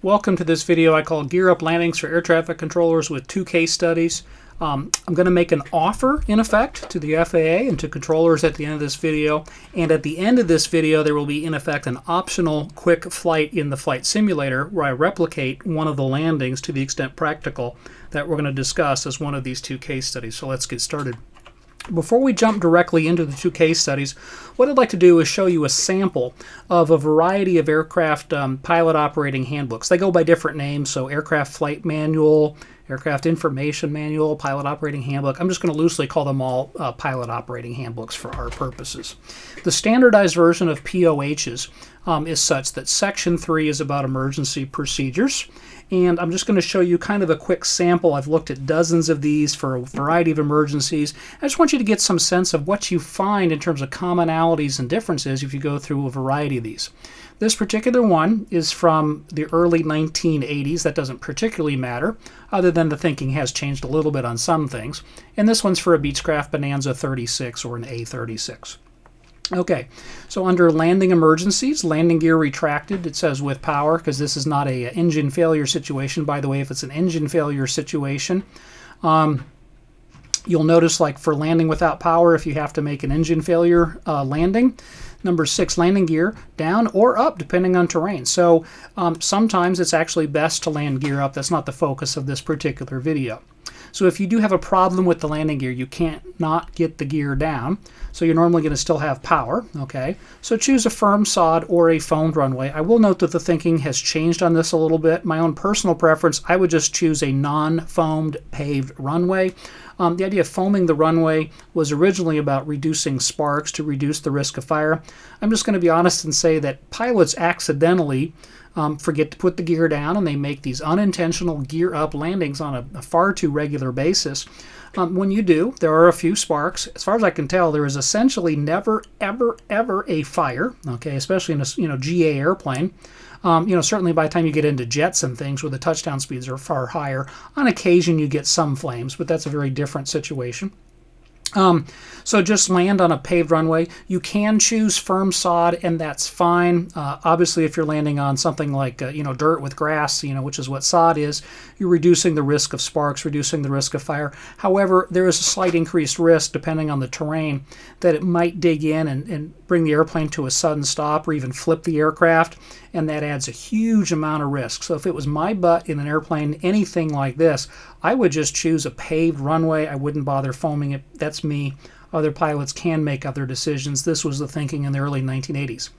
Welcome to this video I call Gear Up Landings for Air Traffic Controllers with two case studies. I'm going to make an offer, in effect, to the FAA and to controllers at the end of this video. And at the end of this video, there will be, in effect, an optional quick flight in the flight simulator where I replicate one of the landings to the extent practical that we're going to discuss as one of these two case studies. So let's get started. Before we jump directly into the two case studies, what I'd like to do is show you a sample of a variety of aircraft pilot operating handbooks. They go by different names, so Aircraft Flight Manual, Aircraft Information Manual, Pilot Operating Handbook. I'm just going to loosely call them all pilot operating handbooks for our purposes. The standardized version of POHs is such that Section 3 is about emergency procedures. And I'm just going to show you kind of a quick sample. I've looked at dozens of these for a variety of emergencies. I just want you to get some sense of what you find in terms of commonalities and differences if you go through a variety of these. This particular one is from the early 1980s. That doesn't particularly matter, other than the thinking has changed a little bit on some things. And this one's for a Beechcraft Bonanza 36 or an A36. Okay, so under landing emergencies, landing gear retracted, it says with power, because this is not a engine failure situation. By the way, if it's an engine failure situation, you'll notice, like for landing without power, if you have to make an engine failure landing, number 6, landing gear down or up depending on terrain. So sometimes it's actually best to land gear up. That's not the focus of this particular video. So if you do have a problem with the landing gear, you can't not get the gear down. So you're normally going to still have power, okay? So choose a firm sod or a foamed runway. I will note that the thinking has changed on this a little bit. My own personal preference, I would just choose a non-foamed paved runway. The idea of foaming the runway was originally about reducing sparks to reduce the risk of fire. I'm just going to be honest and say that pilots accidentally forget to put the gear down, and they make these unintentional gear up landings on a far too regular basis. When you do, there are a few sparks. As far as I can tell, there is essentially never, ever, ever a fire, okay, especially in a GA airplane. Certainly by the time you get into jets and things where the touchdown speeds are far higher, on occasion you get some flames, but that's a very different situation. So just land on a paved runway. You can choose firm sod, and that's fine. Obviously, if you're landing on something like dirt with grass, which is what sod is, you're reducing the risk of sparks, reducing the risk of fire. However, there is a slight increased risk, depending on the terrain, that it might dig in and bring the airplane to a sudden stop or even flip the aircraft, and that adds a huge amount of risk. So if it was my butt in an airplane, anything like this, I would just choose a paved runway. I wouldn't bother foaming it. That's me. Other pilots can make other decisions. This was the thinking in the early 1980s.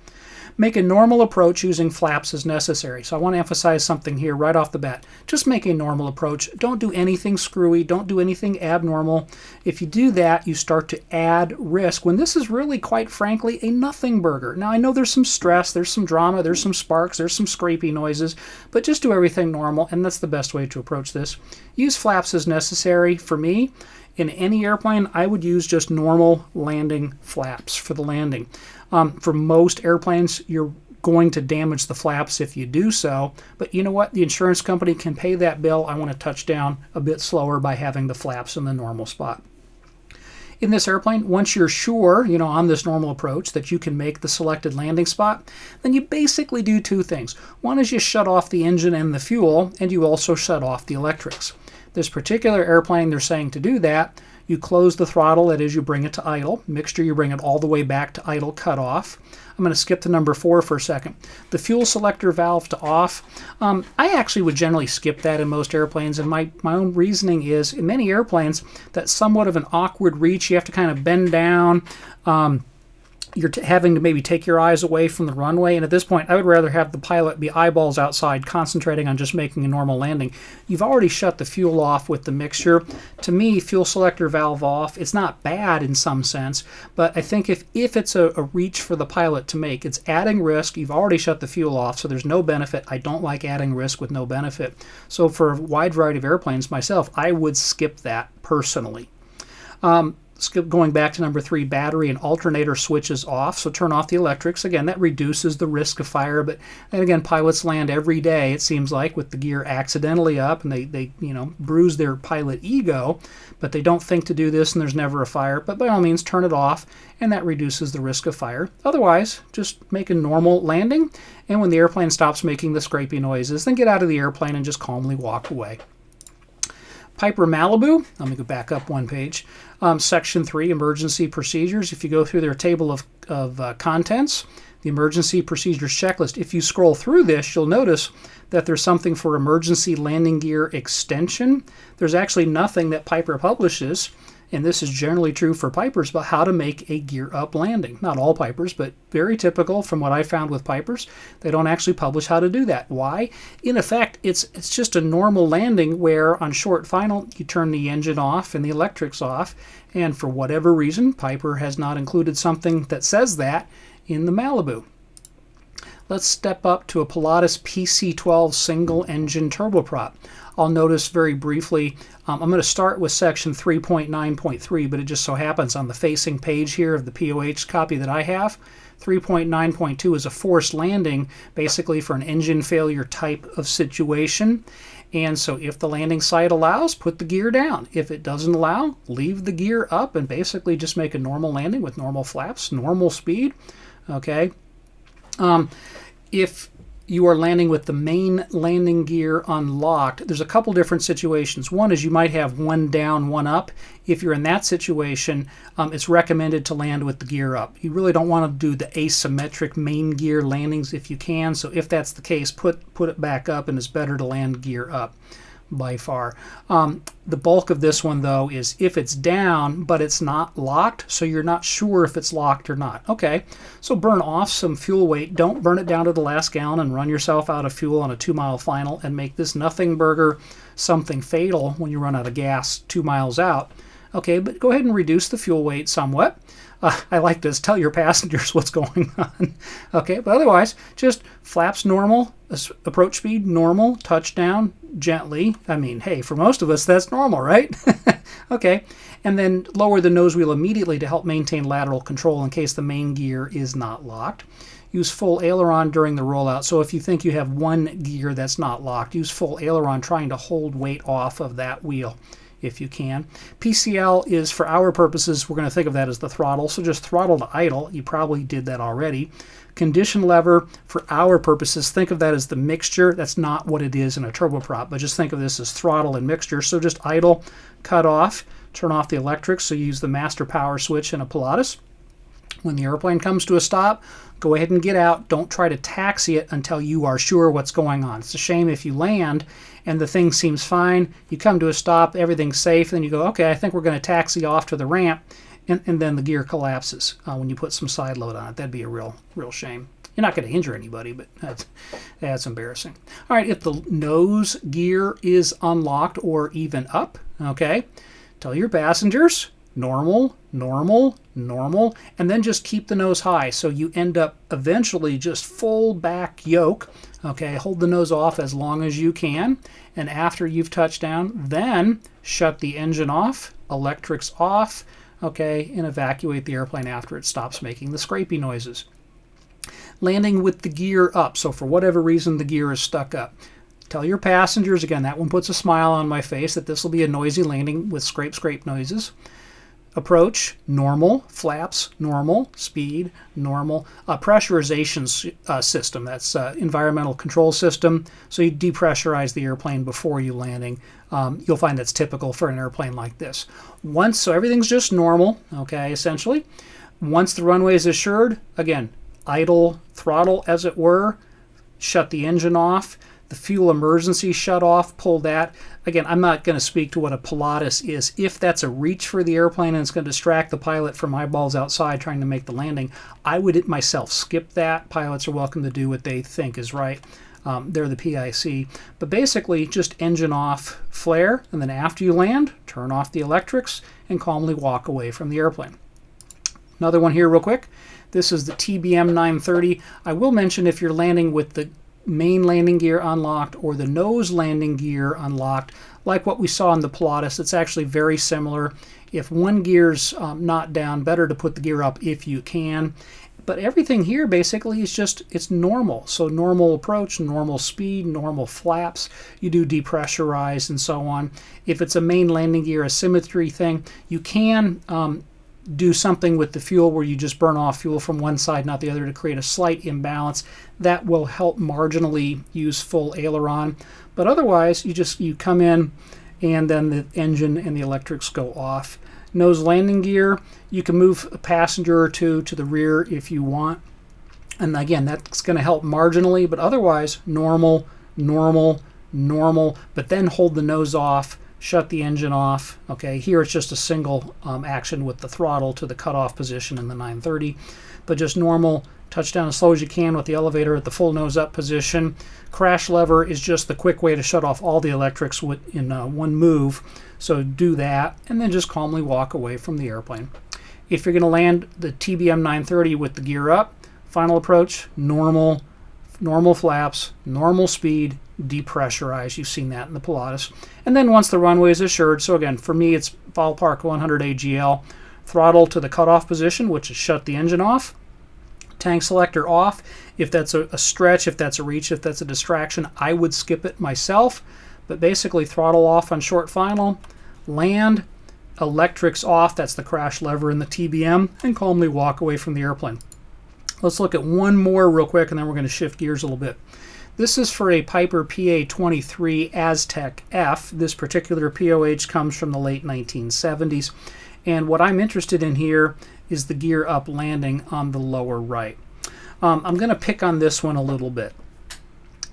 Make a normal approach using flaps as necessary. So I want to emphasize something here right off the bat. Just make a normal approach. Don't do anything screwy. Don't do anything abnormal. If you do that, you start to add risk when this is really, quite frankly, a nothing burger. Now, I know there's some stress, there's some drama, there's some sparks, there's some scrapey noises, but just do everything normal, and that's the best way to approach this. Use flaps as necessary. For me, in any airplane, I would use just normal landing flaps for the landing. For most airplanes, you're going to damage the flaps if you do so, but you know what? The insurance company can pay that bill. I want to touch down a bit slower by having the flaps in the normal spot. In this airplane, once you're sure, on this normal approach that you can make the selected landing spot, then you basically do two things. One is you shut off the engine and the fuel, and you also shut off the electrics. This particular airplane, they're saying to do that, you close the throttle, that is, you bring it to idle. Mixture, you bring it all the way back to idle cutoff. I'm going to skip to number 4 for a second. The fuel selector valve to off. I actually would generally skip that in most airplanes, and my own reasoning is, in many airplanes, that's somewhat of an awkward reach. You have to kind of bend down. You're having to maybe take your eyes away from the runway, and at this point I would rather have the pilot be eyeballs outside concentrating on just making a normal landing. You've already shut the fuel off with the mixture. To me, fuel selector valve off, it's not bad in some sense, but I think if it's a reach for the pilot to make, it's adding risk. You've already shut the fuel off, so there's no benefit. I don't like adding risk with no benefit. So for a wide variety of airplanes myself, I would skip that personally. Going back to number 3, battery and alternator switches off, so turn off the electrics. Again, that reduces the risk of fire, but and again, pilots land every day, it seems like, with the gear accidentally up, and they bruise their pilot ego, but they don't think to do this, and there's never a fire. But by all means, turn it off, and that reduces the risk of fire. Otherwise, just make a normal landing, and when the airplane stops making the scrapey noises, then get out of the airplane and just calmly walk away. Piper Malibu, let me go back up one page. Section 3, emergency procedures. If you go through their table of contents, the emergency procedures checklist, if you scroll through this, you'll notice that there's something for emergency landing gear extension. There's actually nothing that Piper publishes, and this is generally true for Pipers, about how to make a gear up landing. Not all Pipers, but very typical from what I found with Pipers. They don't actually publish how to do that. Why? In effect, it's just a normal landing where on short final you turn the engine off and the electrics off, and for whatever reason, Piper has not included something that says that in the Malibu. Let's step up to a Pilatus PC-12 single engine turboprop. I'll notice very briefly, I'm going to start with section 3.9.3, but it just so happens on the facing page here of the POH copy that I have, 3.9.2 is a forced landing, basically for an engine failure type of situation. And so if the landing site allows, put the gear down. If it doesn't allow, leave the gear up and basically just make a normal landing with normal flaps, normal speed. Okay. If you are landing with the main landing gear unlocked, there's a couple different situations. One is you might have one down, one up. If you're in that situation, it's recommended to land with the gear up. You really don't want to do the asymmetric main gear landings if you can. So if that's the case, put it back up, and it's better to land gear up by far. The bulk of this one, though, is if it's down but it's not locked, so you're not sure if it's locked or not. Okay, so burn off some fuel weight. Don't burn it down to the last gallon and run yourself out of fuel on a 2-mile final and make this nothing burger something fatal when you run out of gas 2 miles out. Okay, but go ahead and reduce the fuel weight somewhat. I like this. Tell your passengers what's going on. Okay, but otherwise, just flaps normal, approach speed normal, touchdown gently. I mean, hey, for most of us, that's normal, right? Okay, and then lower the nose wheel immediately to help maintain lateral control in case the main gear is not locked. Use full aileron during the rollout. So if you think you have one gear that's not locked, use full aileron trying to hold weight off of that wheel if you can. PCL is, for our purposes, we're going to think of that as the throttle, so just throttle to idle. You probably did that already. Condition lever, for our purposes, think of that as the mixture. That's not what it is in a turboprop, but just think of this as throttle and mixture. So just idle, cut off, turn off the electrics, so you use the master power switch in a Pilatus. When the airplane comes to a stop, go ahead and get out. Don't try to taxi it until you are sure what's going on. It's a shame if you land and the thing seems fine, you come to a stop, everything's safe, then you go, okay, I think we're going to taxi off to the ramp, and then the gear collapses when you put some side load on it. That'd be a real shame. You're not going to injure anybody, but that's embarrassing. All right, if the nose gear is unlocked or even up, okay, tell your passengers, normal, normal, normal, and then just keep the nose high so you end up eventually just full back yoke. Okay, hold the nose off as long as you can, and after you've touched down, then shut the engine off, electrics off, okay, and evacuate the airplane after it stops making the scrapey noises. Landing with the gear up, so for whatever reason the gear is stuck up. Tell your passengers, again, that one puts a smile on my face, that this will be a noisy landing with scrape noises. Approach, normal, flaps, normal, speed, normal. Pressurization system, that's environmental control system, so you depressurize the airplane before you landing. You'll find that's typical for an airplane like this. So everything's just normal, okay, essentially. Once the runway is assured, again, idle, throttle as it were, shut the engine off. The fuel emergency shut off, pull that. Again, I'm not going to speak to what a Pilatus is. If that's a reach for the airplane and it's going to distract the pilot from eyeballs outside trying to make the landing, I would myself skip that. Pilots are welcome to do what they think is right. They're the PIC. But basically, just engine off, flare, and then after you land, turn off the electrics and calmly walk away from the airplane. Another one here real quick. This is the TBM 930. I will mention if you're landing with the main landing gear unlocked or the nose landing gear unlocked, like what we saw in the Pilatus. It's actually very similar. If one gear's not down, better to put the gear up if you can. But everything here basically is just, it's normal. So normal approach, normal speed, normal flaps. You do depressurize and so on. If it's a main landing gear asymmetry thing, you can do something with the fuel where you just burn off fuel from one side, not the other, to create a slight imbalance. That will help marginally use full aileron. But otherwise, you come in and then the engine and the electrics go off. Nose landing gear, you can move a passenger or two to the rear if you want. And again, that's going to help marginally, but otherwise, normal, normal, normal, but then hold the nose off, shut the engine off. Okay, here it's just a single action with the throttle to the cutoff position in the 930, but just normal, touch down as slow as you can with the elevator at the full nose up position. Crash lever is just the quick way to shut off all the electrics in one move. So do that, and then just calmly walk away from the airplane. If you're going to land the TBM 930 with the gear up, final approach, normal flaps, normal speed, depressurize. You've seen that in the Pilatus. And then once the runway is assured, so again, for me it's ballpark 100 AGL, throttle to the cutoff position, which is shut the engine off, tank selector off. If that's a stretch, if that's a reach, if that's a distraction, I would skip it myself. But basically throttle off on short final, land, electrics off, that's the crash lever in the TBM, and calmly walk away from the airplane. Let's look at one more real quick, and then we're going to shift gears a little bit. This is for a Piper PA-23 Aztec F. This particular POH comes from the late 1970s. And what I'm interested in here is the gear up landing on the lower right. I'm going to pick on this one a little bit.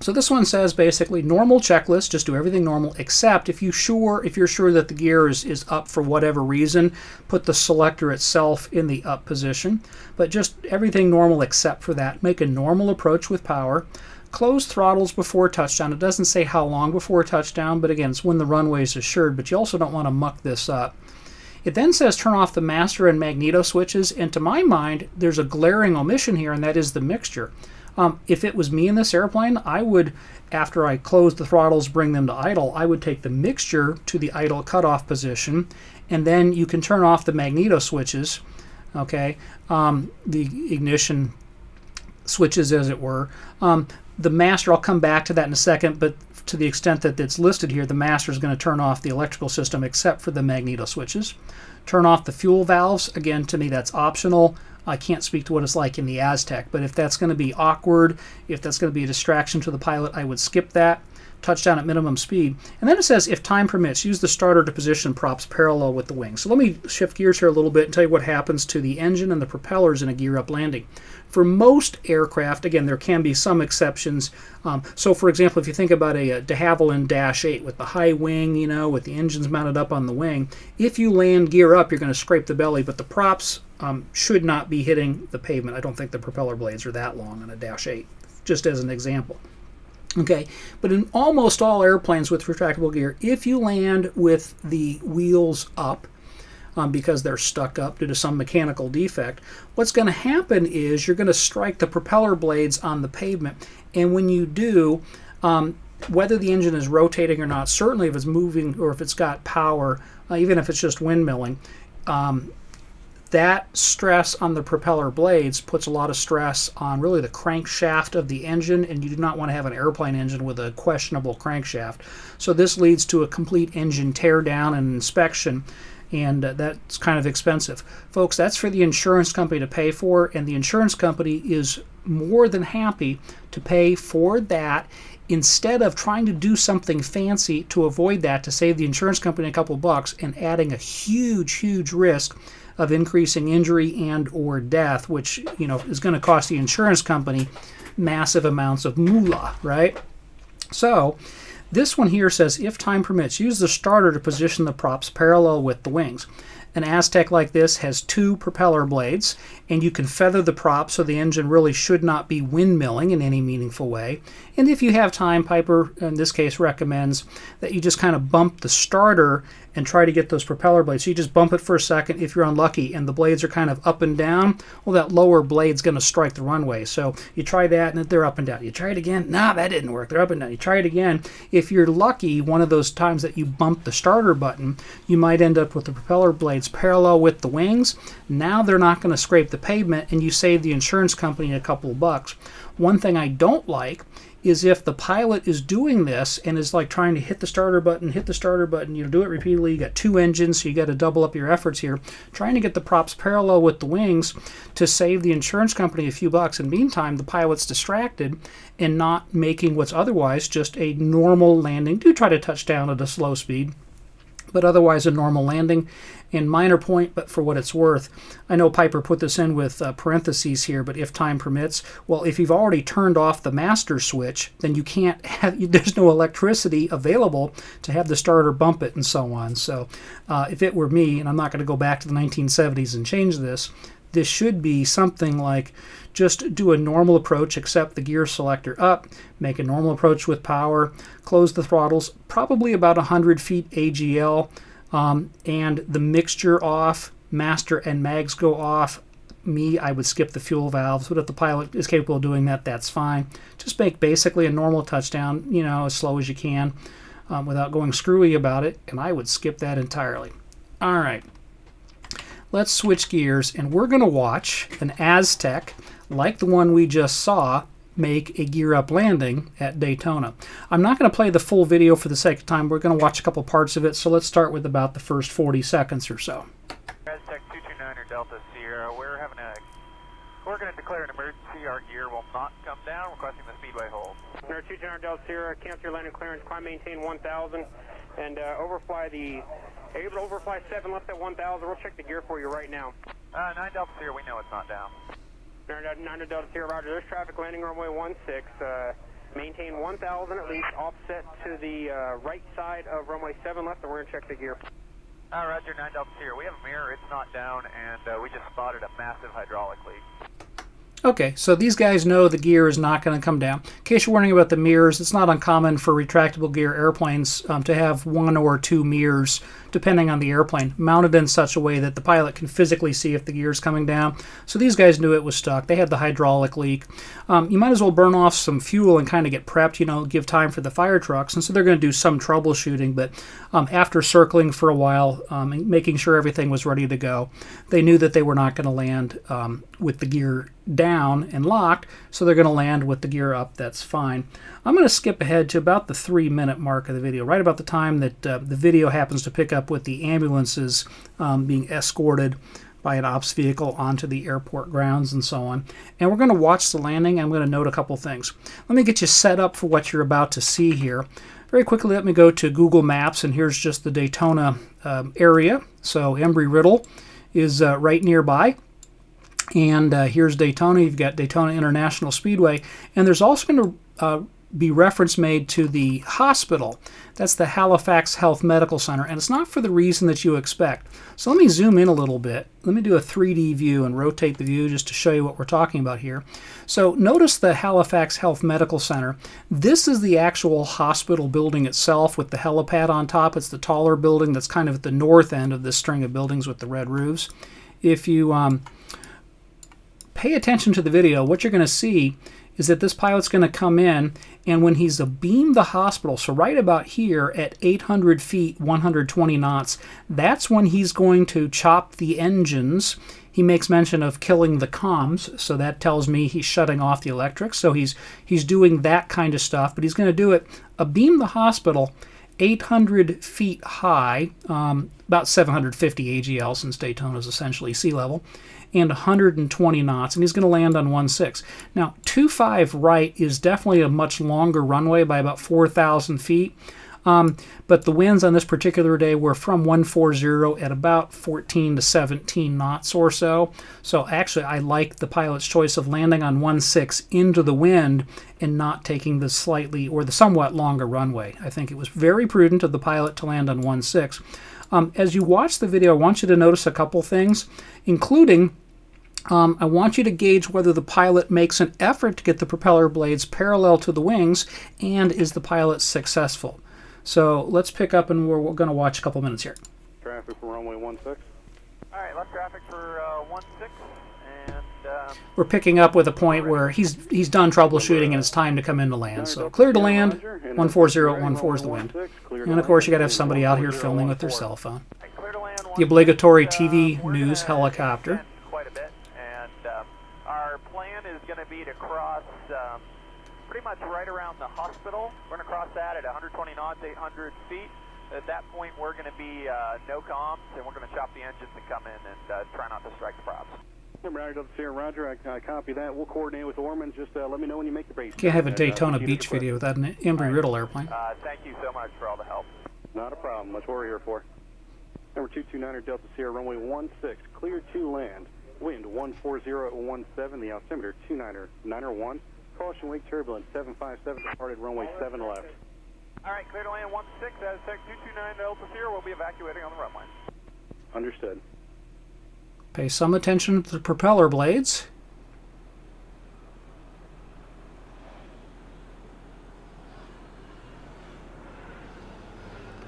So this one says basically normal checklist, just do everything normal, except if you're sure that the gear is up for whatever reason, put the selector itself in the up position. But just everything normal except for that. Make a normal approach with power. Close throttles before touchdown. It doesn't say how long before touchdown, but again, it's when the runway is assured, but you also don't want to muck this up. It then says turn off the master and magneto switches, and to my mind, there's a glaring omission here, and that is the mixture. If it was me in this airplane, I would, after I close the throttles, bring them to idle, I would take the mixture to the idle cutoff position, and then you can turn off the magneto switches, okay, the ignition switches, as it were. The master, I'll come back to that in a second, but to the extent that it's listed here, the master is going to turn off the electrical system except for the magneto switches. Turn off the fuel valves. Again, to me, that's optional. I can't speak to what it's like in the Aztec, but if that's going to be awkward, if that's going to be a distraction to the pilot, I would skip that. Touchdown at minimum speed. And then it says, if time permits, use the starter to position props parallel with the wings. So let me shift gears here a little bit and tell you what happens to the engine and the propellers in a gear-up landing. For most aircraft, again, there can be some exceptions. So for example, if you think about a de Havilland Dash 8 with the high wing, with the engines mounted up on the wing, if you land gear up, you're going to scrape the belly, but the props should not be hitting the pavement. I don't think the propeller blades are that long on a Dash 8, just as an example. Okay, but in almost all airplanes with retractable gear, if you land with the wheels up, because they're stuck up due to some mechanical defect, what's going to happen is you're going to strike the propeller blades on the pavement. And when you do, whether the engine is rotating or not, certainly if it's moving or if it's got power, even if it's just windmilling, that stress on the propeller blades puts a lot of stress on really the crankshaft of the engine, and you do not want to have an airplane engine with a questionable crankshaft. So this leads to a complete engine tear down and inspection, and that's kind of expensive. Folks, that's for the insurance company to pay for, and the insurance company is more than happy to pay for that instead of trying to do something fancy to avoid that, to save the insurance company a couple bucks and adding a huge risk of increasing injury and or death, which is going to cost the insurance company massive amounts of moolah, right? So this one here says, if time permits, use the starter to position the props parallel with the wings. An Aztec like this has 2 propeller blades, and you can feather the prop so the engine really should not be windmilling in any meaningful way. And if you have time, Piper in this case recommends that you just kind of bump the starter and try to get those propeller blades. So you just bump it for a second if you're unlucky and the blades are kind of up and down. Well, that lower blade's going to strike the runway. So you try that and they're up and down. You try it again. Nah, that didn't work. They're up and down. You try it again. If you're lucky, one of those times that you bump the starter button, you might end up with the propeller blades parallel with the wings. Now they're not going to scrape the pavement and you save the insurance company a couple of bucks. One thing I don't like is if the pilot is doing this and is like trying to hit the starter button, you know, do it repeatedly. You got 2 engines, so you got to double up your efforts here, trying to get the props parallel with the wings to save the insurance company a few bucks. And meantime, the pilot's distracted and not making what's otherwise just a normal landing. Do try to touch down at a slow speed, but otherwise a normal landing. And minor point, but for what it's worth, I know Piper put this in with parentheses here, but if time permits, well, if you've already turned off the master switch, then you can't have, there's no electricity available to have the starter bump it and so on. So if it were me, and I'm not going to go back to the 1970s and change this, this should be something like just do a normal approach, accept the gear selector up, make a normal approach with power, close the throttles, probably about 100 feet AGL, and the mixture off, master and mags go off. I would skip the fuel valves, but if the pilot is capable of doing that, that's fine. Just make basically a normal touchdown, you know, as slow as you can without going screwy about it, and I would skip that entirely. All right. Let's switch gears, and we're going to watch an Aztec like the one we just saw make a gear up landing at Daytona. I'm not going to play the full video for the sake of time. We're going to watch a couple parts of it, so let's start with about the first 40 seconds or so. Aztec 229er Delta Sierra, we're going to declare an emergency. Our gear will not come down, requesting the speedway hold. 229er Delta Sierra, cancel your landing clearance, climb maintain 1000, and overfly 7 left at 1000. We'll check the gear for you right now. 9 Delta Sierra, we know it's not down. 9 Delta Sierra, roger. There's traffic landing runway 16. Maintain 1000 at least, offset to the right side of runway 7 left, and we're going to check the gear. Roger, 9 Delta Sierra. We have a mirror. It's not down, and we just spotted a massive hydraulic leak. Okay, so these guys know the gear is not going to come down. In case you're wondering about the mirrors, it's not uncommon for retractable gear airplanes to have 1 or 2 mirrors, depending on the airplane, mounted in such a way that the pilot can physically see if the gear is coming down. So these guys knew it was stuck. They had the hydraulic leak. You might as well burn off some fuel and kind of get prepped, you know, give time for the fire trucks. And so they're going to do some troubleshooting, but after circling for a while and making sure everything was ready to go, they knew that they were not going to land with the gear down and locked, so they're going to land with the gear up. That's fine. I'm going to skip ahead to about the 3-minute mark of the video, right about the time that the video happens to pick up with the ambulances being escorted by an ops vehicle onto the airport grounds and so on. And we're going to watch the landing. I'm going to note a couple things. Let me get you set up for what you're about to see here. Very quickly, let me go to Google Maps, and here's just the Daytona area. So Embry-Riddle is right nearby. And here's Daytona. You've got Daytona International Speedway. And there's also going to be reference made to the hospital. That's the Halifax Health Medical Center. And it's not for the reason that you expect. So let me zoom in a little bit. Let me do a 3D view and rotate the view just to show you what we're talking about here. So notice the Halifax Health Medical Center. This is the actual hospital building itself with the helipad on top. It's the taller building that's kind of at the north end of this string of buildings with the red roofs. If you pay attention to the video, what you're going to see is that this pilot's going to come in, and when he's abeam the hospital, so right about here at 800 feet, 120 knots, that's when he's going to chop the engines. He makes mention of killing the comms, so that tells me he's shutting off the electrics. So he's doing that kind of stuff, but he's going to do it abeam the hospital 800 feet high, about 750 AGL since Daytona is essentially sea level, and 120 knots, and he's going to land on 16. Now, 25 right is definitely a much longer runway by about 4,000 feet, but the winds on this particular day were from 140 at about 14 to 17 knots or so. So actually, I like the pilot's choice of landing on 16 into the wind and not taking the slightly or the somewhat longer runway. I think it was very prudent of the pilot to land on 16. As you watch the video, I want you to notice a couple things, including I want you to gauge whether the pilot makes an effort to get the propeller blades parallel to the wings, and is the pilot successful. So let's pick up, and we're going to watch a couple minutes here. Traffic for runway 16. All right, left traffic for 16, and We're picking up with a point where he's done troubleshooting and it's time to come in to land. So clear to land, 140.14 is the wind. And of course you got to have somebody out here filming with their cell phone. clear to land. The obligatory TV news helicopter. Quite a bit, and our plan is going to be to cross pretty much right around the hospital. We're going to cross that at 120 knots, 800 feet. At that point, we're going to be no comms, and we're going to chop the engines and come in and try not to strike the props. Roger, Roger, I copy that. We'll coordinate with Orman. Just let me know when you make the base. Can't have a Daytona Beach video without an Embry-Riddle airplane. Thank you so much for all the help. Not a problem. That's what we're here for. Number 229 Delta Sierra, runway 16, clear to land. Wind 140.17, the altimeter 2991. Caution wake turbulence 757, departed runway 7 left. All right, clear to land 16, as Tech 229 Delta Sierra will be evacuating on the runway. Understood. Pay some attention to the propeller blades.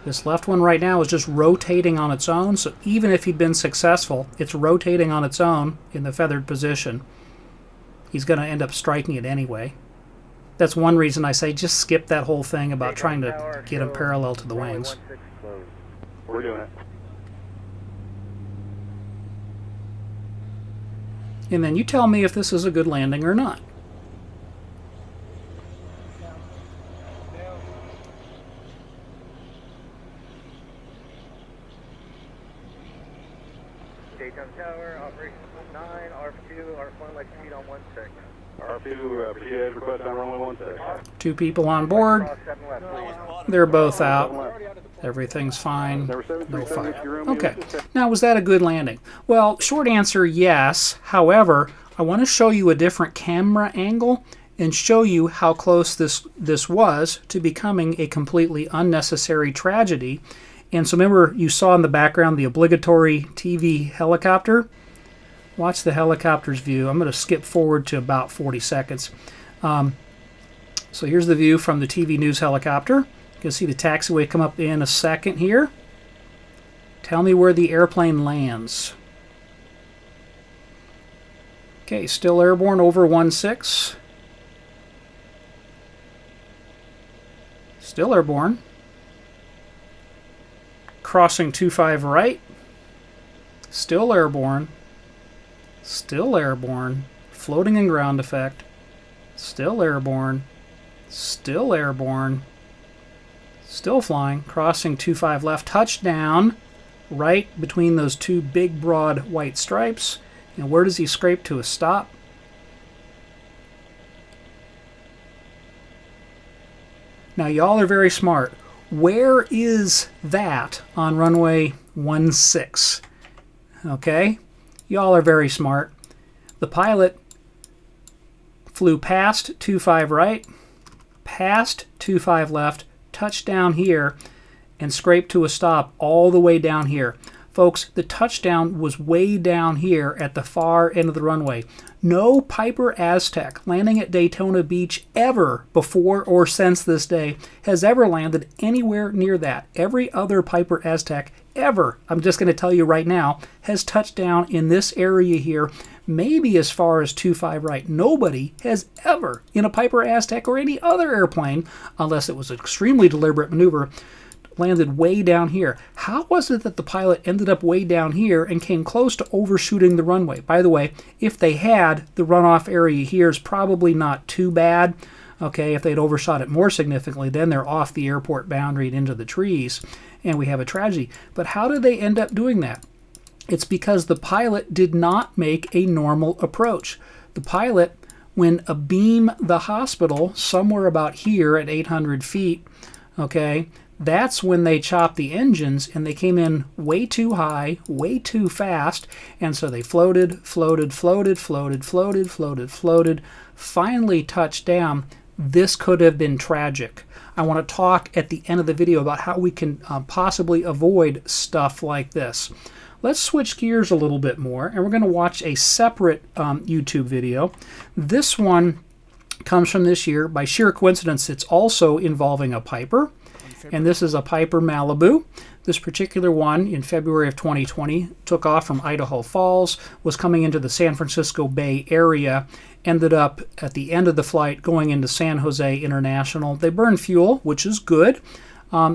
This left one right now is just rotating on its own, so even if he'd been successful, it's rotating on its own in the feathered position. He's going to end up striking it anyway. That's one reason I say just skip that whole thing about trying to get him parallel to the wings. We're doing it. And then you tell me if this is a good landing or not. Daytona Tower, Operation 9, RF2, RF1, like speed on 16. RF2, proceed request on runway 16. 2 people on board. Cross 7 left, please. They're both out. Everything's fine. No fire. Okay. Now, was that a good landing? Well, short answer, yes. However, I want to show you a different camera angle and show you how close this was to becoming a completely unnecessary tragedy. And so remember, you saw in the background the obligatory TV helicopter. Watch the helicopter's view. I'm going to skip forward to about 40 seconds. So here's the view from the TV news helicopter. You can see the taxiway come up in a second here. Tell me where the airplane lands. Okay, still airborne over 16. Still airborne. Crossing 25 right. Still airborne. Still airborne. Floating in ground effect. Still airborne. Still airborne. Still flying. Crossing 25 left. Touchdown. Right between those 2 big broad white stripes. And where does he scrape to a stop? Now y'all are very smart. Where is that on runway 16? Okay? Y'all are very smart. The pilot flew past 25 right, past 25 left, touched down here, and scraped to a stop all the way down here. Folks, the touchdown was way down here at the far end of the runway. No Piper Aztec landing at Daytona Beach ever before or since this day has ever landed anywhere near that. Every other Piper Aztec ever, I'm just going to tell you right now, has touched down in this area here, maybe as far as 25 right. Nobody has ever, in a Piper Aztec or any other airplane, unless it was an extremely deliberate maneuver, landed way down here. How was it that the pilot ended up way down here and came close to overshooting the runway? By the way, if they had, the runoff area here is probably not too bad. Okay, if they'd overshot it more significantly, then they're off the airport boundary and into the trees, and we have a tragedy. But how did they end up doing that? It's because the pilot did not make a normal approach. The pilot, when abeam the hospital, somewhere about here at 800 feet, okay, that's when they chopped the engines, and they came in way too high, way too fast, and so they floated, finally touched down. This could have been tragic. I want to talk at the end of the video about how we can possibly avoid stuff like this. Let's switch gears a little bit more, and we're going to watch a separate YouTube video. This one comes from this year. By sheer coincidence, it's also involving a Piper, and this is a Piper Malibu. This particular one, in February of 2020, took off from Idaho Falls, was coming into the San Francisco Bay Area, ended up at the end of the flight going into San Jose International. They burned fuel, which is good.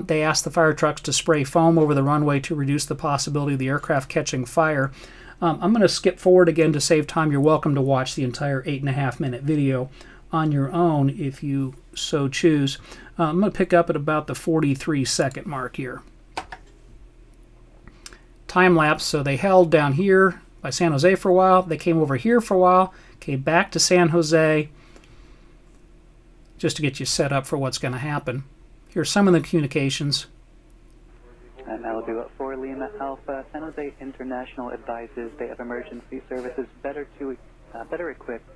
They asked the fire trucks to spray foam over the runway to reduce the possibility of the aircraft catching fire. I'm going to skip forward again to save time. You're welcome to watch the entire 8.5-minute video on your own if you so choose. I'm going to pick up at about the 43-second mark here. Time lapse, so they held down here by San Jose for a while. They came over here for a while, came back to San Jose, just to get you set up for what's going to happen. Here's some of the communications. Malibu at 4 Lima Alpha. San Jose International advises they have emergency services better equipped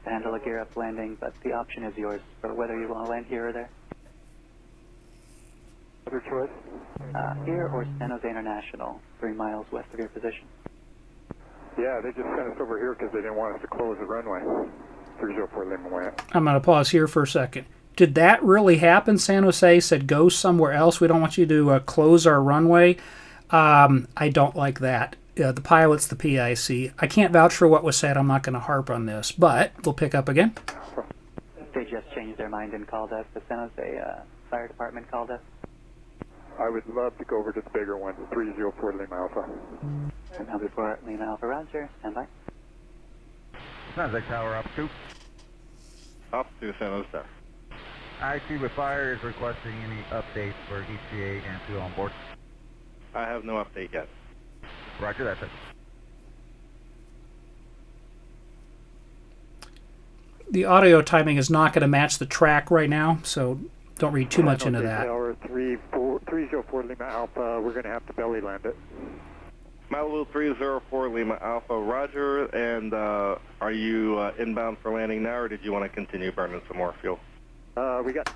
to handle a gear-up landing, but the option is yours for whether you want to land here or there. Other choice? Here or San Jose International, 3 miles west of your position. Yeah, they just sent us over here because they didn't want us to close the runway. 304 Lima Way. I'm going to pause here for a second. Did that really happen? San Jose said, go somewhere else. We don't want you to close our runway. I don't like that. The pilot's the PIC. I can't vouch for what was said. I'm not going to harp on this, but we'll pick up again. They just changed their mind and called us. The San Jose Fire Department called us. I would love to go over to the bigger one, 304 Lima Alpha. And now before Lima Alpha, Roger. Stand by. San Jose Tower up 2. Up to San Jose. IT with fire is requesting any updates for ETA and fuel on board. I have no update yet. Roger, that's it. The audio timing is not going to match the track right now, so don't read too much into that. Tower 304 Lima Alpha, we're going to have to belly land it. Malibu 304 Lima Alpha, Roger. And are you inbound for landing now, or did you want to continue burning some more fuel? We got...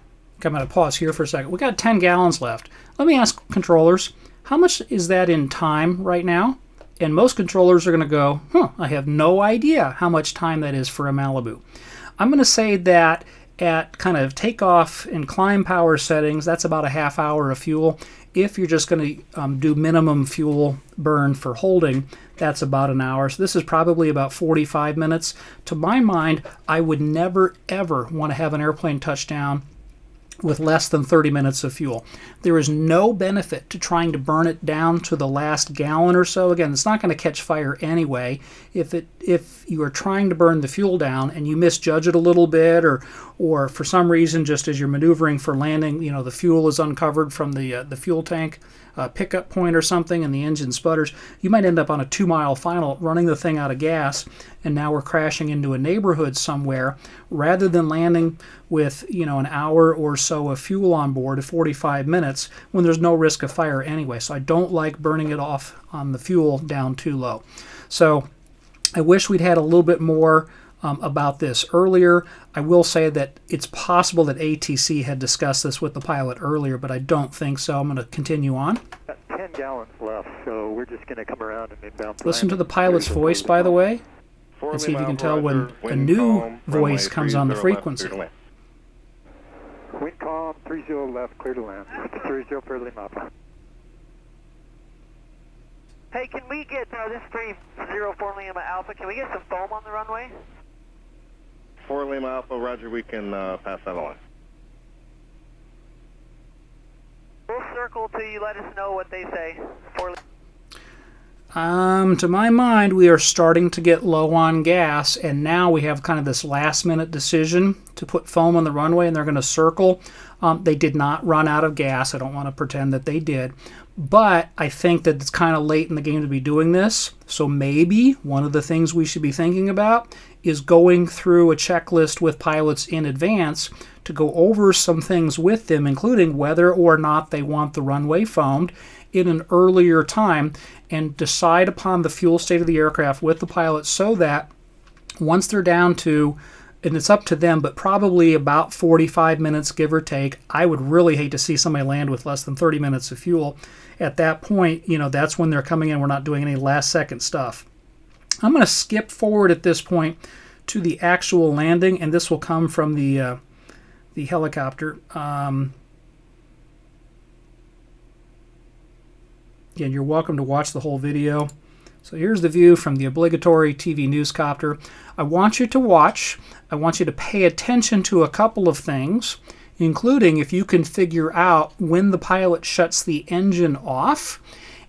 I'm going to pause here for a second. We got 10 gallons left. Let me ask controllers, how much is that in time right now? And most controllers are going to go, I have no idea how much time that is for a Malibu. I'm going to say that at kind of takeoff and climb power settings, that's about a half hour of fuel. If you're just going to do minimum fuel burn for holding, that's about an hour. So this is probably about 45 minutes. To my mind, I would never, ever want to have an airplane touchdown with less than 30 minutes of fuel. There is no benefit to trying to burn it down to the last gallon or so. Again, it's not going to catch fire anyway. If you are trying to burn the fuel down and you misjudge it a little bit, or for some reason, just as you're maneuvering for landing, the fuel is uncovered from the fuel tank pickup point or something, and the engine sputters, you might end up on a 2-mile final running the thing out of gas, and now we're crashing into a neighborhood somewhere, rather than landing with an hour or so of fuel on board at 45 minutes when there's no risk of fire anyway. So I don't like burning it off on the fuel down too low. So I wish we'd had a little bit more about this earlier. I will say that it's possible that ATC had discussed this with the pilot earlier, but I don't think so. I'm going to continue on. Got 10 gallons left, so we're just going to come around and inbound. Listen to the pilot's voice, by the way, and see if you can tell when a new voice comes on the frequency. Wind calm, 30 left, clear to land. 304 Lima Alpha. Hey, can we get this 304 Lima Alpha? Can we get some foam on the runway? 4 Lima Alpha, Roger. We can pass that along. We'll circle till you let us know what they say. To my mind, we are starting to get low on gas, and now we have kind of this last-minute decision to put foam on the runway, and they're going to circle. They did not run out of gas. I don't want to pretend that they did. But I think that it's kind of late in the game to be doing this. So maybe one of the things we should be thinking about is going through a checklist with pilots in advance to go over some things with them, including whether or not they want the runway foamed in an earlier time, and decide upon the fuel state of the aircraft with the pilot so that once they're down to and it's up to them, but probably about 45 minutes, give or take. I would really hate to see somebody land with less than 30 minutes of fuel. At that point, you know, that's when they're coming in. We're not doing any last second stuff. I'm going to skip forward at this point to the actual landing, and this will come from the helicopter. Again, you're welcome to watch the whole video. So here's the view from the obligatory TV newscopter. I want you to watch. I want you to pay attention to a couple of things, including if you can figure out when the pilot shuts the engine off.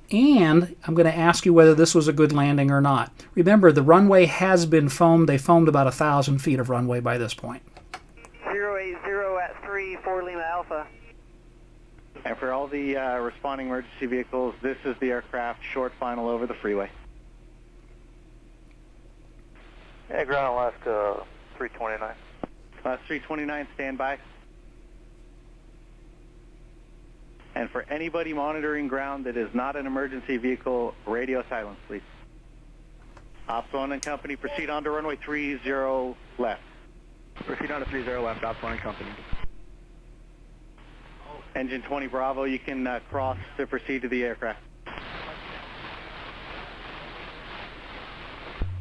And I'm going to ask you whether this was a good landing or not. Remember, the runway has been foamed. They foamed about 1,000 feet of runway by this point. 080 at 34 Lima Alpha. And for all the responding emergency vehicles, this is the aircraft short final over the freeway. Yeah, ground Alaska 329. 329, stand by. And for anybody monitoring ground that is not an emergency vehicle, radio silence, please. Ops 1 and company, proceed on to runway 30 left. Proceed on to 30 left, Ops 1 and company. Engine 20 Bravo, you can cross to proceed to the aircraft.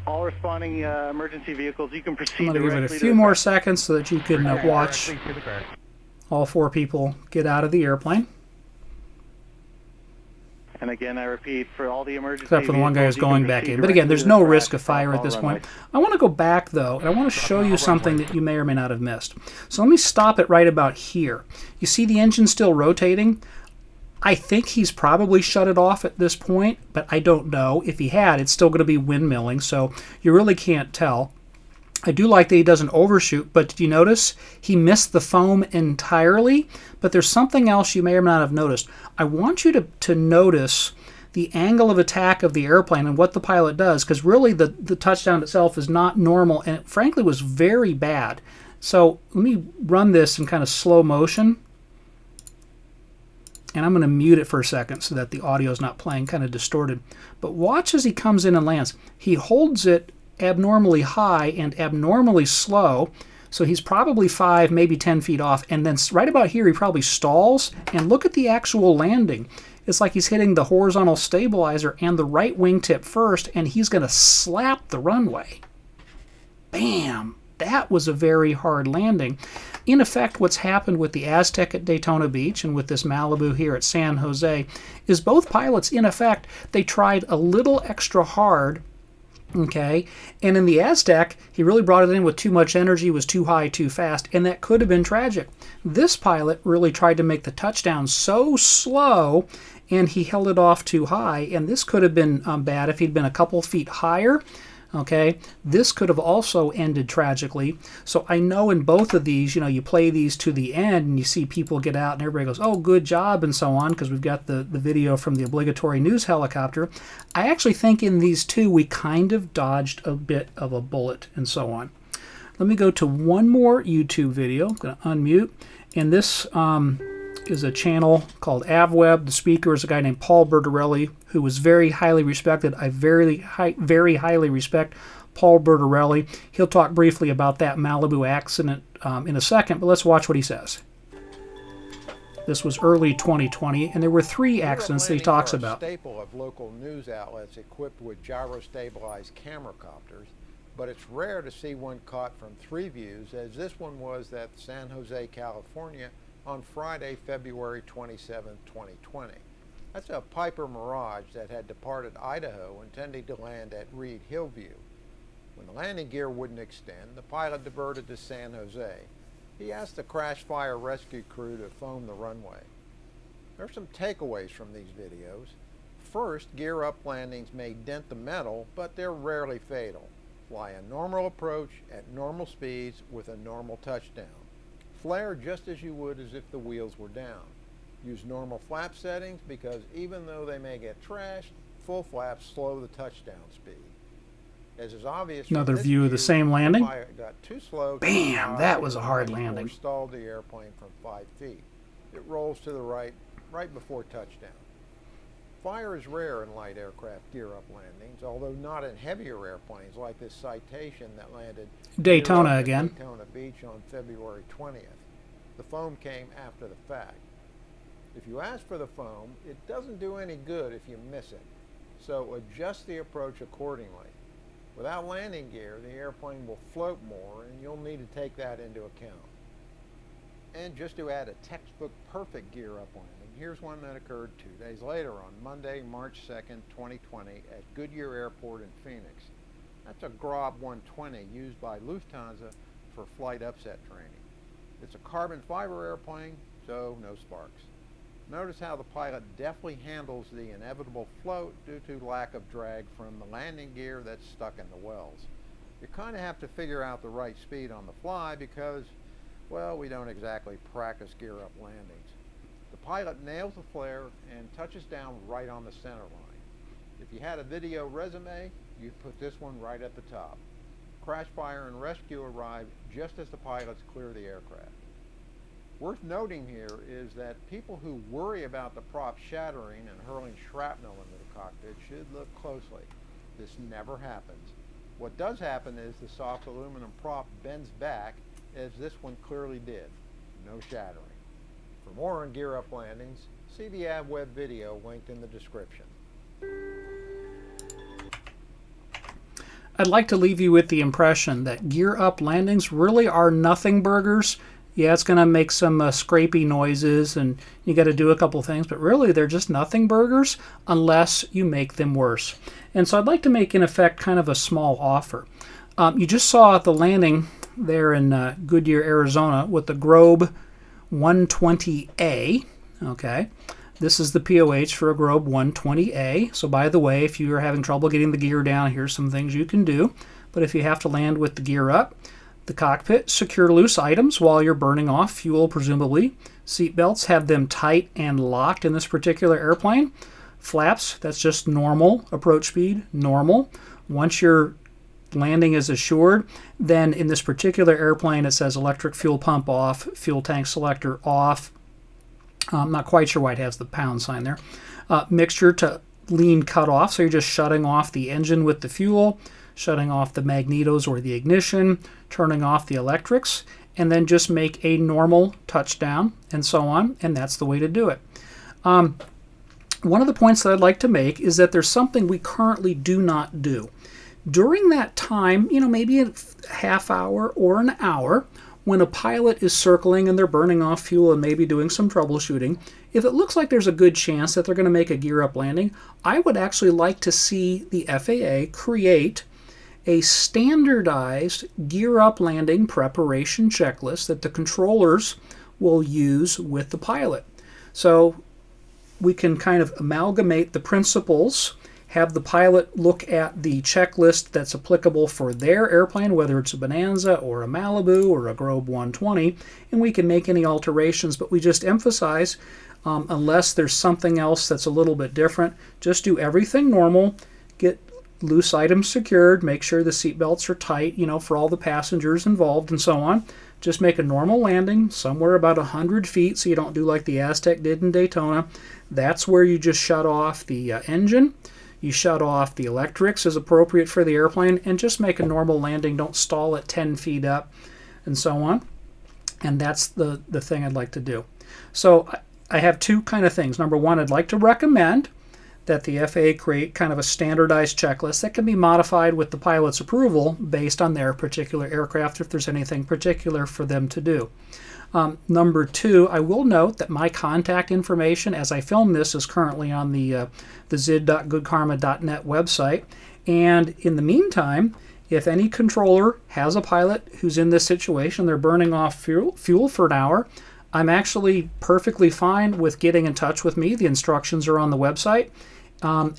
All responding emergency vehicles, you can proceed I'm going to directly give it a few more seconds so that you can watch all 4 people get out of the airplane. And again, I repeat, for all the emergency Except for the one guy who's going back in. But again, there's no risk of fire at this point. I want to go back, though, and I want to show you something that you may or may not have missed. So let me stop it right about here. You see the engine still rotating? I think he's probably shut it off at this point, but I don't know. If he had, it's still going to be windmilling, so you really can't tell. I do like that he doesn't overshoot, but did you notice he missed the foam entirely? But there's something else you may or may not have noticed. I want you to notice the angle of attack of the airplane and what the pilot does, because really the touchdown itself is not normal, and it frankly was very bad. So let me run this in kind of slow motion. And I'm going to mute it for a second so that the audio is not playing kind of distorted. But watch as he comes in and lands. He holds it abnormally high and abnormally slow, so he's probably 5, maybe 10 feet off, and then right about here he probably stalls, and look at the actual landing. It's like he's hitting the horizontal stabilizer and the right wingtip first, and he's going to slap the runway. Bam! That was a very hard landing. In effect, what's happened with the Aztec at Daytona Beach and with this Malibu here at San Jose is both pilots, in effect, they tried a little extra hard. Okay, and in the Aztec, he really brought it in with too much energy, was too high, too fast, and that could have been tragic. This pilot really tried to make the touchdown so slow, and he held it off too high, and this could have been bad if he'd been a couple feet higher. Okay, this could have also ended tragically. So I know in both of these, you know, you play these to the end and you see people get out and everybody goes, oh, good job, and so on, because we've got the video from the obligatory news helicopter. I actually think in these two, we kind of dodged a bit of a bullet and so on. Let me go to one more YouTube video. I'm going to unmute. And this is a channel called AvWeb. The speaker is a guy named Paul Bertorelli, who was very highly respected. I very highly respect Paul Bertorelli. He'll talk briefly about that Malibu accident in a second, but let's watch what he says. This was early 2020, and there were 3 accidents that he talks about. A staple of local news outlets equipped with gyro-stabilized camera copters, but it's rare to see one caught from 3 views, as this one was at San Jose, California, on Friday, February 27, 2020. That's a Piper Mirage that had departed Idaho, intending to land at Reed Hillview. When the landing gear wouldn't extend, the pilot diverted to San Jose. He asked the crash fire rescue crew to foam the runway. There are some takeaways from these videos. First, gear up landings may dent the metal, but they're rarely fatal. Fly a normal approach at normal speeds with a normal touchdown. Flare just as you would as if the wheels were down. Use normal flap settings because even though they may get trashed, full flaps slow the touchdown speed. As is obvious, another view of the same landing. Got too slow. Bam! That was a hard landing. Or stalled the airplane from 5 feet. It rolls to the right before touchdown. Fire is rare in light aircraft gear-up landings, although not in heavier airplanes like this Citation that landed Daytona gear up at again. Daytona Beach on February 20th. The foam came after the fact. If you ask for the foam, it doesn't do any good if you miss it, so adjust the approach accordingly. Without landing gear, the airplane will float more, and you'll need to take that into account. And just to add a textbook perfect gear-up landing, here's one that occurred 2 days later on Monday, March 2nd, 2020 at Goodyear Airport in Phoenix. That's a Grob 120 used by Lufthansa for flight upset training. It's a carbon fiber airplane, so no sparks. Notice how the pilot deftly handles the inevitable float due to lack of drag from the landing gear that's stuck in the wells. You kind of have to figure out the right speed on the fly because, well, we don't exactly practice gear-up landings. The pilot nails the flare and touches down right on the center line. If you had a video resume, you'd put this one right at the top. Crash, fire, and rescue arrive just as the pilots clear the aircraft. Worth noting here is that people who worry about the prop shattering and hurling shrapnel into the cockpit should look closely. This never happens. What does happen is the soft aluminum prop bends back, as this one clearly did. No shattering. For more on gear-up landings, see the AvWeb video linked in the description. I'd like to leave you with the impression that gear-up landings really are nothing burgers. Yeah, it's going to make some scrapey noises and you got to do a couple things, but really they're just nothing burgers unless you make them worse. And so I'd like to make, in effect, kind of a small offer. You just saw the landing there in Goodyear, Arizona with the Grob 120A. Okay, this is the POH for a Grob 120A. So by the way, if you're having trouble getting the gear down, here's some things you can do. But if you have to land with the gear up, the cockpit, secure loose items while you're burning off fuel, presumably. Seat belts, have them tight and locked in this particular airplane. Flaps, that's just normal. Approach speed, normal. Once your landing is assured, then in this particular airplane it says electric fuel pump off, fuel tank selector off. I'm not quite sure why it has the pound sign there. Mixture to lean cut off, so you're just shutting off the engine with the fuel, shutting off the magnetos or the ignition, turning off the electrics, and then just make a normal touchdown and so on, and that's the way to do it. One of the points that I'd like to make is that there's something we currently do not do. During that time, maybe a half hour or an hour, when a pilot is circling and they're burning off fuel and maybe doing some troubleshooting, if it looks like there's a good chance that they're going to make a gear-up landing, I would actually like to see the FAA create a standardized gear-up landing preparation checklist that the controllers will use with the pilot. So we can kind of amalgamate the principles, have the pilot look at the checklist that's applicable for their airplane, whether it's a Bonanza or a Malibu or a Grob 120, and we can make any alterations, but we just emphasize, unless there's something else that's a little bit different, just do everything normal, get loose items secured, make sure the seat belts are tight, for all the passengers involved and so on. Just make a normal landing somewhere about 100 feet so you don't do like the Aztec did in Daytona. That's where you just shut off the engine. You shut off the electrics as appropriate for the airplane and just make a normal landing. Don't stall at 10 feet up and so on. And that's the thing I'd like to do. So I have two kind of things. Number one, I'd like to recommend that the FAA create kind of a standardized checklist that can be modified with the pilot's approval based on their particular aircraft if there's anything particular for them to do. Number two, I will note that my contact information as I film this is currently on the zid.goodkarma.net website. And in the meantime, if any controller has a pilot who's in this situation, they're burning off fuel for an hour, I'm actually perfectly fine with getting in touch with me. The instructions are on the website.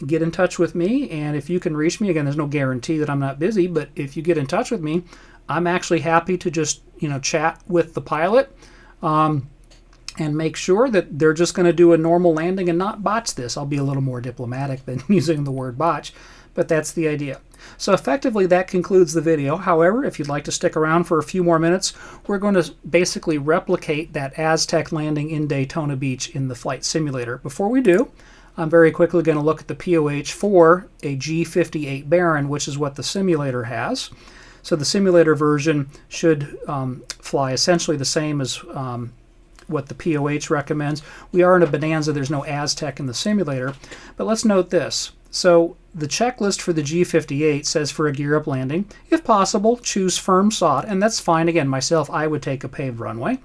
Get in touch with me, and if you can reach me, again, there's no guarantee that I'm not busy, but if you get in touch with me, I'm actually happy to just chat with the pilot and make sure that they're just going to do a normal landing and not botch this. I'll be a little more diplomatic than using the word botch, but that's the idea. So effectively that concludes the video. However, if you'd like to stick around for a few more minutes, we're going to basically replicate that Aztec landing in Daytona Beach in the flight simulator. Before we do, I'm very quickly going to look at the POH for a G58 Baron, which is what the simulator has. So the simulator version should fly essentially the same as what the POH recommends. We are in a Bonanza. There's no Aztec in the simulator. But let's note this. So the checklist for the G58 says for a gear up landing, if possible, choose firm sod. And that's fine. Again, myself, I would take a paved runway.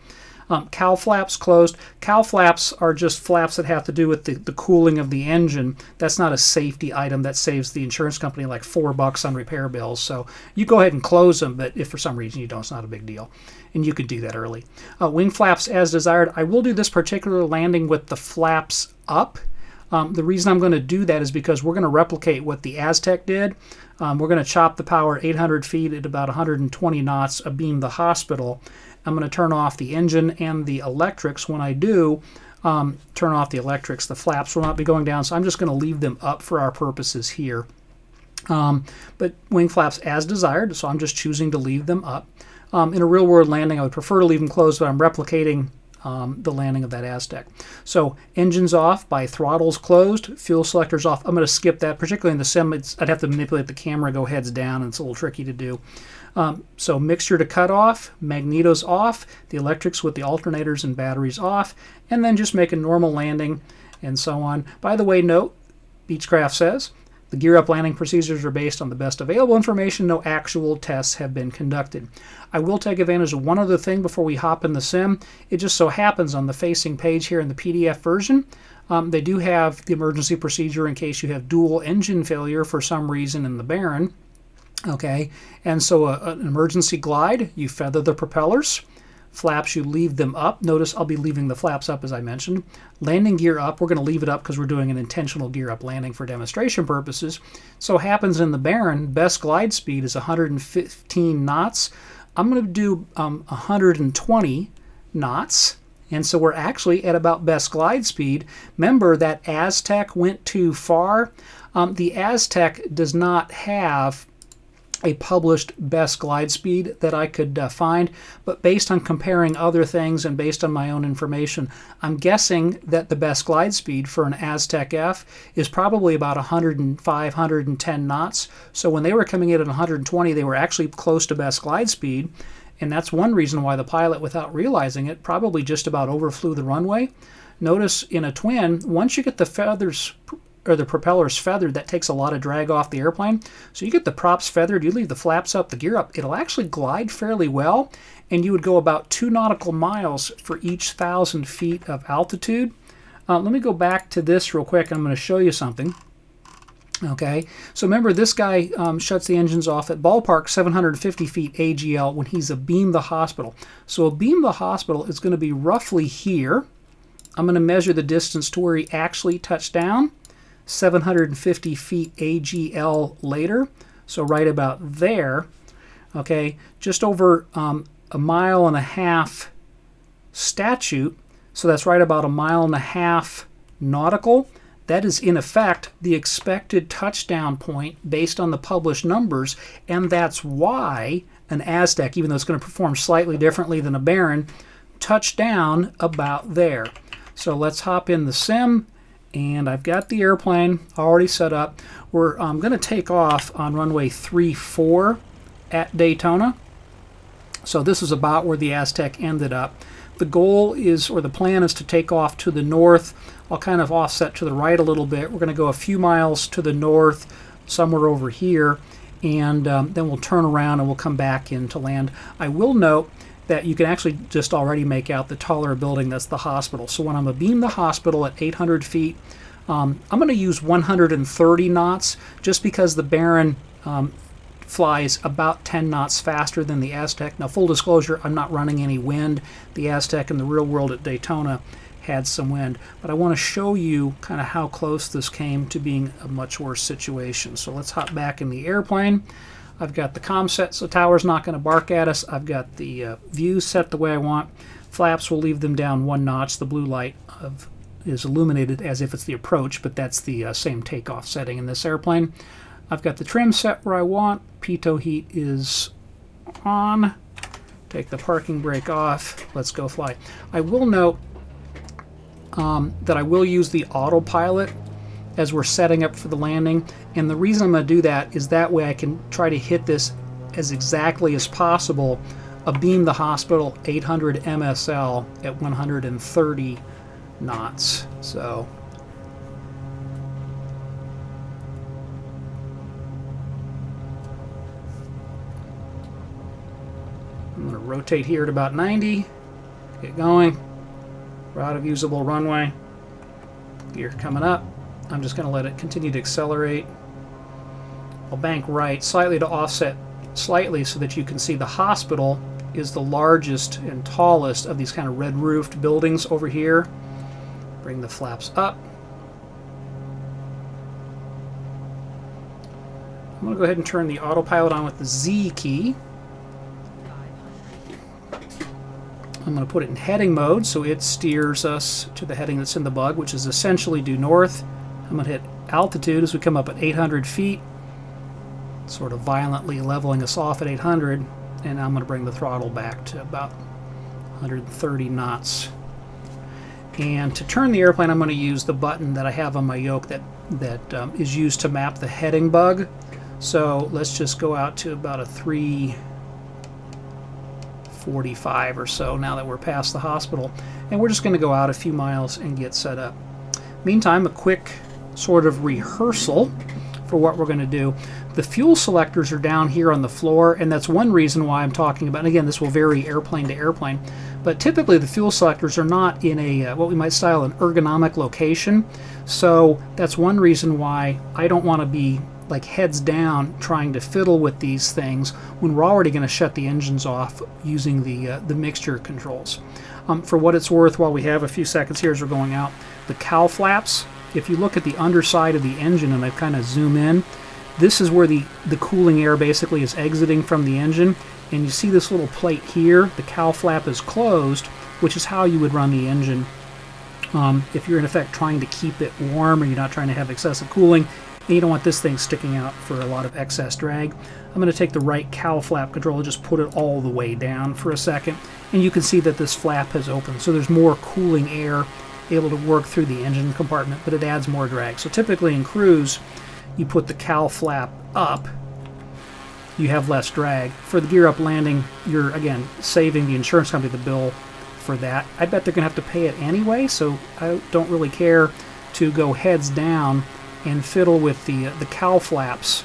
Cowl flaps closed. Cowl flaps are just flaps that have to do with the cooling of the engine. That's not a safety item that saves the insurance company like $4 on repair bills. So you go ahead and close them, but if for some reason you don't, it's not a big deal. And you could do that early. Wing flaps as desired. I will do this particular landing with the flaps up. The reason I'm going to do that is because we're going to replicate what the Aztec did. We're going to chop the power 800 feet at about 120 knots, abeam the hospital. I'm going to turn off the engine and the electrics. When I do turn off the electrics, the flaps will not be going down, so I'm just going to leave them up for our purposes here. But wing flaps as desired, so I'm just choosing to leave them up. In a real-world landing, I would prefer to leave them closed, but I'm replicating the landing of that Aztec. So engines off by throttles closed, fuel selectors off. I'm going to skip that, particularly in the sim. I'd have to manipulate the camera, go heads down, and it's a little tricky to do. So mixture to cut off, magnetos off, the electrics with the alternators and batteries off, and then just make a normal landing and so on. By the way, note, Beechcraft says, the gear up landing procedures are based on the best available information. No actual tests have been conducted. I will take advantage of one other thing before we hop in the sim. It just so happens on the facing page here in the PDF version, they do have the emergency procedure in case you have dual engine failure for some reason in the Baron. Okay, and so an emergency glide, you feather the propellers. Flaps, you leave them up. Notice I'll be leaving the flaps up as I mentioned. Landing gear up, we're going to leave it up because we're doing an intentional gear up landing for demonstration purposes. So happens in the Baron, best glide speed is 115 knots. I'm going to do 120 knots. And so we're actually at about best glide speed. Remember that Aztec went too far. The Aztec does not have a published best glide speed that I could find, but based on comparing other things and based on my own information, I'm guessing that the best glide speed for an Aztec F is probably about 105, 110 knots. So when they were coming in at 120, they were actually close to best glide speed, and that's one reason why the pilot, without realizing it, probably just about overflew the runway. Notice in a twin, once you get the feathers or the propellers feathered, that takes a lot of drag off the airplane. So you get the props feathered, you leave the flaps up, the gear up, it'll actually glide fairly well, and you would go about 2 nautical miles for each 1,000 feet of altitude. Let me go back to this real quick. I'm going to show you something. Okay, so remember this guy shuts the engines off at ballpark 750 feet AGL when he's abeam the hospital. So abeam the hospital is going to be roughly here. I'm going to measure the distance to where he actually touched down. 750 feet AGL later, so right about there. Okay, just over a mile and a half statute, so that's right about a mile and a half nautical. That is in effect the expected touchdown point based on the published numbers, and that's why an Aztec, even though it's going to perform slightly differently than a Baron, touched down about there. So let's hop in the sim. And I've got the airplane already set up. We're going to take off on runway 34 at Daytona. So this is about where the Aztec ended up. The goal is, or the plan is to take off to the north. I'll kind of offset to the right a little bit. We're going to go a few miles to the north, somewhere over here, and then we'll turn around and we'll come back in to land. I will note that you can actually just already make out the taller building that's the hospital. So when I'm abeam the hospital at 800 feet, I'm going to use 130 knots just because the Baron flies about 10 knots faster than the Aztec. Now, full disclosure, I'm not running any wind. The Aztec in the real world at Daytona had some wind, but I want to show you kind of how close this came to being a much worse situation. So let's hop back in the airplane. I've got the comm set so tower's not going to bark at us. I've got the views set the way I want. Flaps, will leave them down 1 notch. The blue light is illuminated as if it's the approach, but that's the same takeoff setting in this airplane. I've got the trim set where I want. Pitot heat is on. Take the parking brake off. Let's go fly. I will note that I will use the autopilot as we're setting up for the landing. And the reason I'm going to do that is that way I can try to hit this as exactly as possible, abeam the hospital 800 MSL at 130 knots. So I'm going to rotate here at about 90, get going. We're out of usable runway. Gear coming up. I'm just going to let it continue to accelerate. I'll bank right slightly to offset slightly so that you can see the hospital is the largest and tallest of these kind of red roofed buildings over here. Bring the flaps up. I'm going to go ahead and turn the autopilot on with the Z key. I'm going to put it in heading mode so it steers us to the heading that's in the bug, which is essentially due north. I'm going to hit altitude as we come up at 800 feet, sort of violently leveling us off at 800, and I'm going to bring the throttle back to about 130 knots. And to turn the airplane, I'm going to use the button that I have on my yoke that is used to map the heading bug. So let's just go out to about a 345 or so now that we're past the hospital, and we're just going to go out a few miles and get set up. Meantime, a quick sort of rehearsal for what we're going to do. The fuel selectors are down here on the floor, and that's one reason why I'm talking about, and again, this will vary airplane to airplane, but typically the fuel selectors are not in a what we might style an ergonomic location. So that's one reason why I don't want to be like heads down trying to fiddle with these things when we're already going to shut the engines off using the mixture controls. For what it's worth, while we have a few seconds here as we're going out, the cowl flaps, if you look at the underside of the engine and I kind of zoom in, this is where the cooling air basically is exiting from the engine, and you see this little plate here, the cowl flap is closed, which is how you would run the engine if you're in effect trying to keep it warm or you're not trying to have excessive cooling, and you don't want this thing sticking out for a lot of excess drag. I'm going to take the right cowl flap control and just put it all the way down for a second, and you can see that this flap has opened, so there's more cooling air able to work through the engine compartment, but it adds more drag. So typically in cruise, you put the cowl flap up, you have less drag. For the gear up landing, you're again saving the insurance company the bill for that. I bet they're going to have to pay it anyway, so I don't really care to go heads down and fiddle with the cowl flaps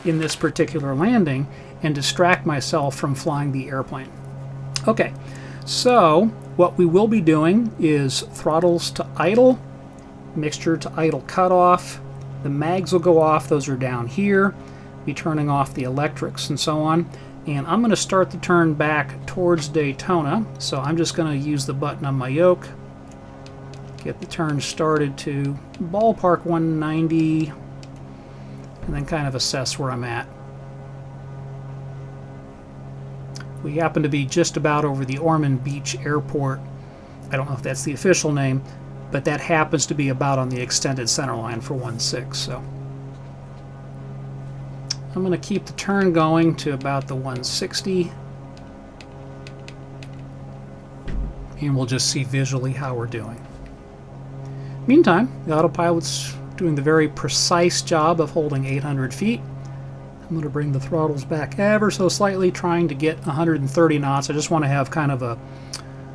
in this particular landing and distract myself from flying the airplane. Okay, so what we will be doing is throttles to idle, mixture to idle cutoff. The mags will go off, those are down here. Be turning off the electrics and so on. And I'm going to start the turn back towards Daytona. So I'm just going to use the button on my yoke. Get the turn started to ballpark 190. And then kind of assess where I'm at. We happen to be just about over the Ormond Beach Airport. I don't know if that's the official name, but that happens to be about on the extended center line for 1.6. So I'm going to keep the turn going to about the 160, and we'll just see visually how we're doing. Meantime, the autopilot's doing the very precise job of holding 800 feet. I'm going to bring the throttles back ever so slightly, trying to get 130 knots. I just want to have kind of a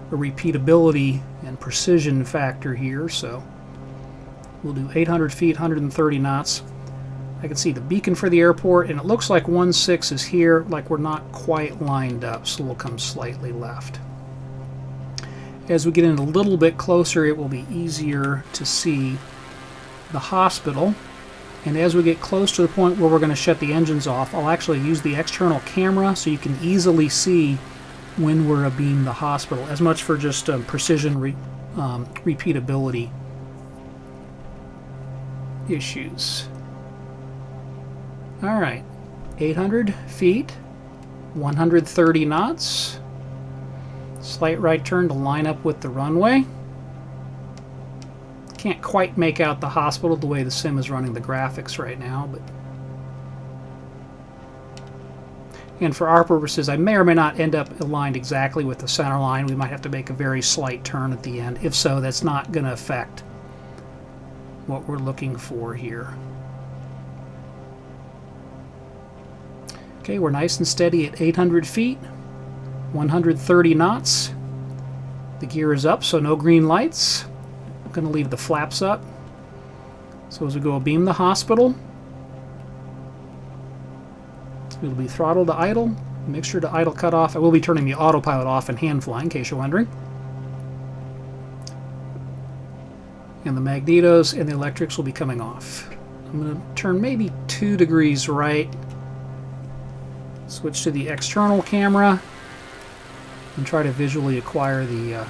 repeatability and precision factor here, so we'll do 800 feet, 130 knots. I can see the beacon for the airport, and it looks like 1.6 is here, like we're not quite lined up, so we'll come slightly left. As we get in a little bit closer, it will be easier to see the hospital, and as we get close to the point where we're going to shut the engines off, I'll actually use the external camera so you can easily see when we're abeam the hospital, as much for just precision repeatability issues. All right, 800 feet, 130 knots, slight right turn to line up with the runway. Can't quite make out the hospital the way the sim is running the graphics right now, but and for our purposes, I may or may not end up aligned exactly with the center line. We might have to make a very slight turn at the end. If so, that's not going to affect what we're looking for here. Okay, we're nice and steady at 800 feet, 130 knots. The gear is up, so no green lights. I'm going to leave the flaps up. So as we go abeam the hospital, it'll be throttle to idle, mixture to idle cutoff. I will be turning the autopilot off and hand flying, in case you're wondering. And the magnetos and the electrics will be coming off. I'm going to turn maybe 2 degrees right, switch to the external camera, and try to visually acquire the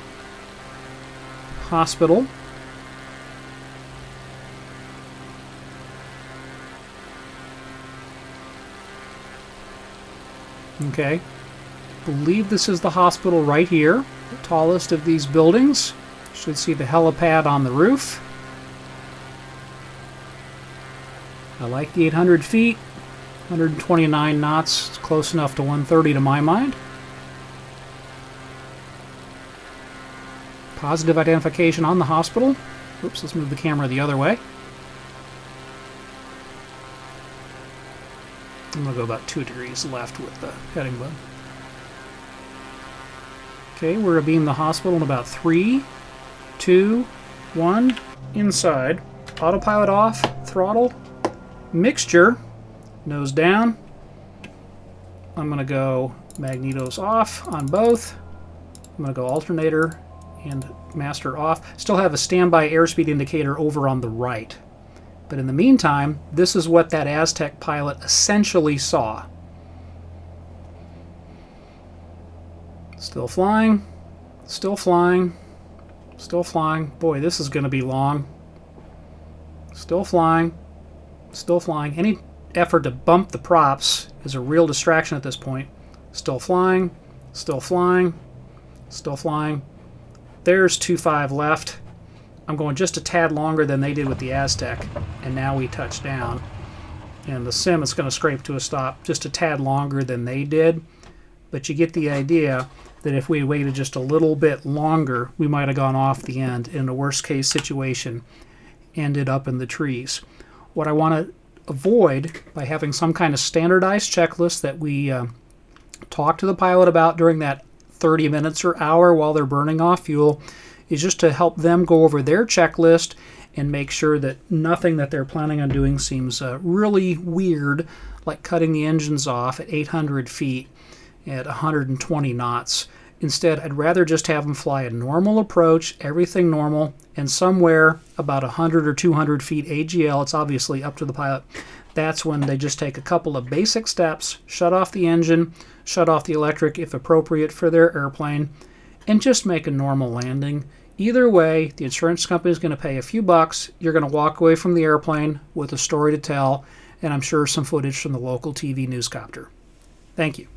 hospital. Okay, believe this is the hospital right here, the tallest of these buildings. Should see the helipad on the roof. I like the 800 feet, 129 knots. It's close enough to 130 to my mind. Positive identification on the hospital. Oops, let's move the camera the other way. I'm going to go about 2 degrees left with the heading button. Okay, we're abeam the hospital in about 3, 2, 1. Inside. Autopilot off, throttle, mixture, nose down. I'm going to go magnetos off on both. I'm going to go alternator and master off. Still have a standby airspeed indicator over on the right. But in the meantime, this is what that Aztec pilot essentially saw. Still flying, still flying, still flying. Boy, this is going to be long. Still flying, still flying. Any effort to bump the props is a real distraction at this point. Still flying, still flying, still flying. There's 2.5 left. I'm going just a tad longer than they did with the Aztec, and now we touch down. And the sim is going to scrape to a stop just a tad longer than they did, but you get the idea that if we had waited just a little bit longer, we might have gone off the end in a worst case situation, ended up in the trees. What I want to avoid by having some kind of standardized checklist that we talk to the pilot about during that 30 minutes or hour while they're burning off fuel is just to help them go over their checklist and make sure that nothing that they're planning on doing seems really weird, like cutting the engines off at 800 feet at 120 knots. Instead, I'd rather just have them fly a normal approach, everything normal, and somewhere about 100 or 200 feet AGL, it's obviously up to the pilot, that's when they just take a couple of basic steps, shut off the engine, shut off the electric if appropriate for their airplane, and just make a normal landing. Either way, the insurance company is going to pay a few bucks. You're going to walk away from the airplane with a story to tell, and I'm sure some footage from the local TV newscopter. Thank you.